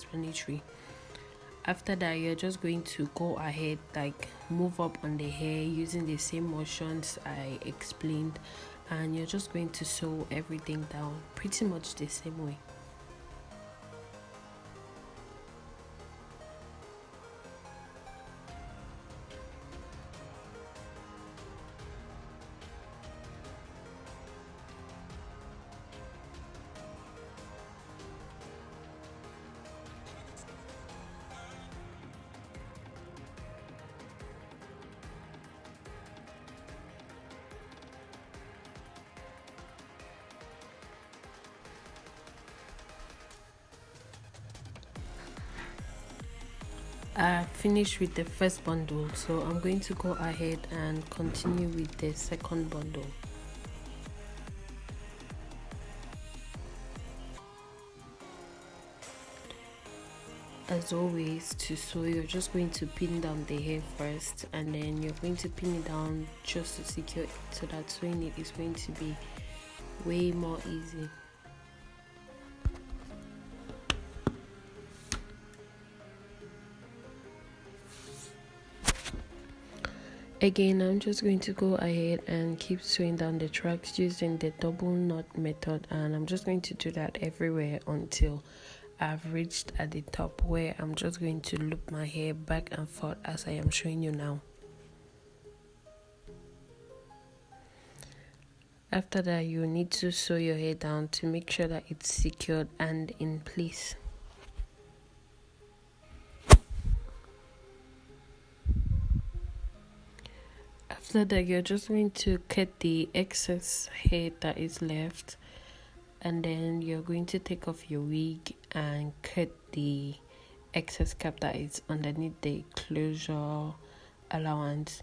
self-explanatory. After that, you're just going to go ahead, like move up on the hair using the same motions I explained, and you're just going to sew everything down pretty much the same way. I finished with the first bundle, so I'm going to go ahead and continue with the second bundle. As always, to sew, you're just going to pin down the hair first, and then you're going to pin it down just to secure it, so that sewing it is going to be way more easy. Again, I'm just going to go ahead and keep sewing down the tracks using the double knot method, and I'm just going to do that everywhere until I've reached at the top, where I'm just going to loop my hair back and forth as I am showing you now. After that, you need to sew your hair down to make sure that it's secured and in place. After that, you're just going to cut the excess hair that is left, and then you're going to take off your wig and cut the excess cap that is underneath the closure allowance.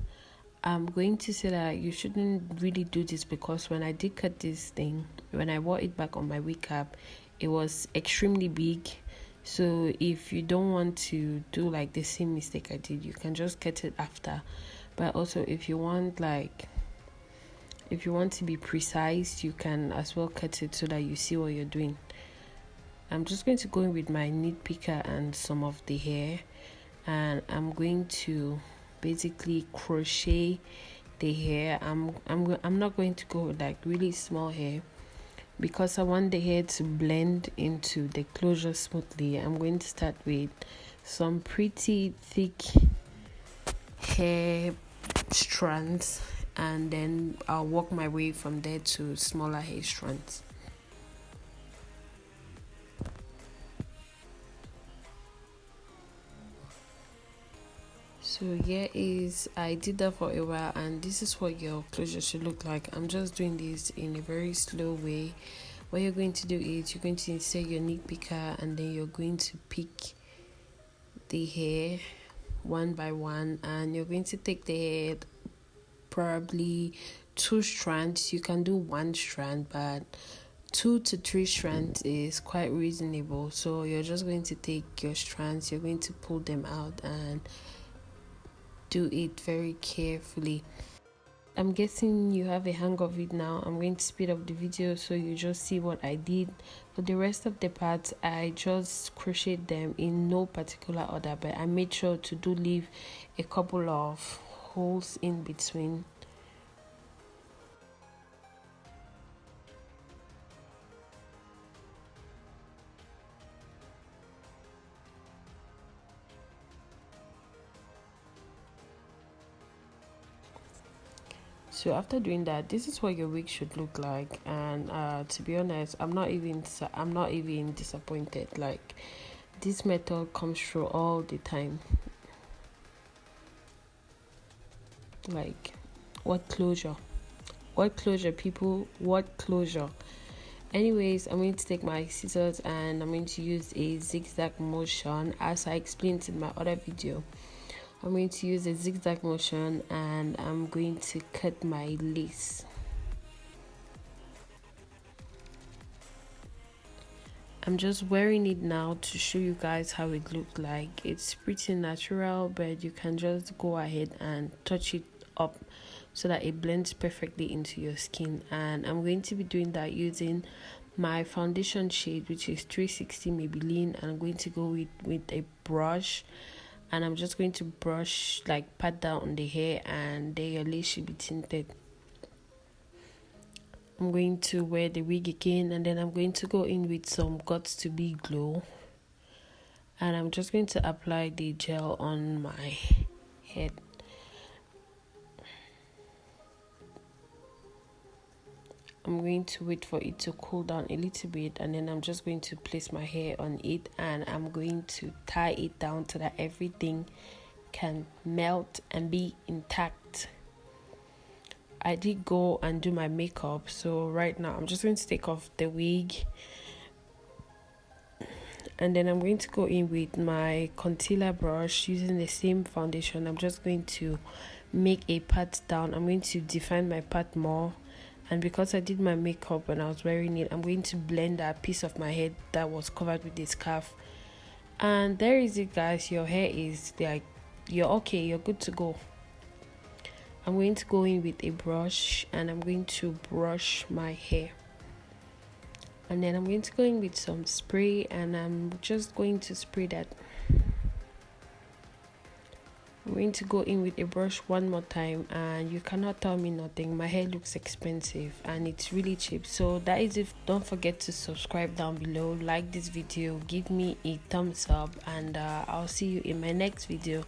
I'm going to say that you shouldn't really do this, because when I did cut this thing, when I wore it back on my wig cap, it was extremely big. So if you don't want to do like the same mistake I did, you can just cut it after. But also, if you want to be precise, you can as well cut it so that you see what you're doing. I'm just going to go in with my knit picker and some of the hair, and I'm going to basically crochet the hair. I'm not going to go with like really small hair, because I want the hair to blend into the closure smoothly. I'm going to start with some pretty thick hair strands, and then I'll work my way from there to smaller hair strands. So here is, I did that for a while, and this is what your closure should look like. I'm just doing this in a very slow way. What you're going to do is you're going to insert your knit picker, and then you're going to pick the hair one by one, and you're going to take the hair, probably 2 strands. You can do 1 strand, but 2 to 3 strands is quite reasonable. So you're just going to take your strands, you're going to pull them out and do it very carefully. I'm guessing you have a hang of it now. I'm going to speed up the video so you just see what I did. For the rest of the parts, I just crocheted them in no particular order, but I made sure to leave a couple of holes in between. So after doing that, this is what your wig should look like, and to be honest, I'm not even disappointed. Like, this method comes through all the time. Like, what closure people, what closure. Anyways, I'm going to take my scissors and I'm going to use a zigzag motion, as I explained in my other video. I'm going to use a zigzag motion, and I'm going to cut my lace. I'm just wearing it now to show you guys how it looks like. It's pretty natural, but you can just go ahead and touch it up so that it blends perfectly into your skin. And I'm going to be doing that using my foundation shade, which is 360 Maybelline, and I'm going to go with a brush, and I'm just going to brush, like pat down on the hair, and then your lace should be tinted. I'm going to wear the wig again, and then I'm going to go in with some Got to Be Glow, and I'm just going to apply the gel on my head. I'm going to wait for it to cool down a little bit, and then I'm just going to place my hair on it, and I'm going to tie it down so that everything can melt and be intact. I did go and do my makeup, so right now I'm just going to take off the wig, and then I'm going to go in with my concealer brush using the same foundation. I'm just going to make a pat down. I'm going to define my pat more, and because I did my makeup when I was wearing it, I'm going to blend that piece of my head that was covered with this scarf. And there is it, guys. Your hair is like, you're okay, you're good to go. I'm going to go in with a brush, and I'm going to brush my hair, and then I'm going to go in with some spray, and I'm just going to spray that. I'm going to go in with a brush one more time, and you cannot tell me nothing. My hair looks expensive and it's really cheap. So that is it. Don't forget to subscribe down below, like this video, give me a thumbs up, and I'll see you in my next video.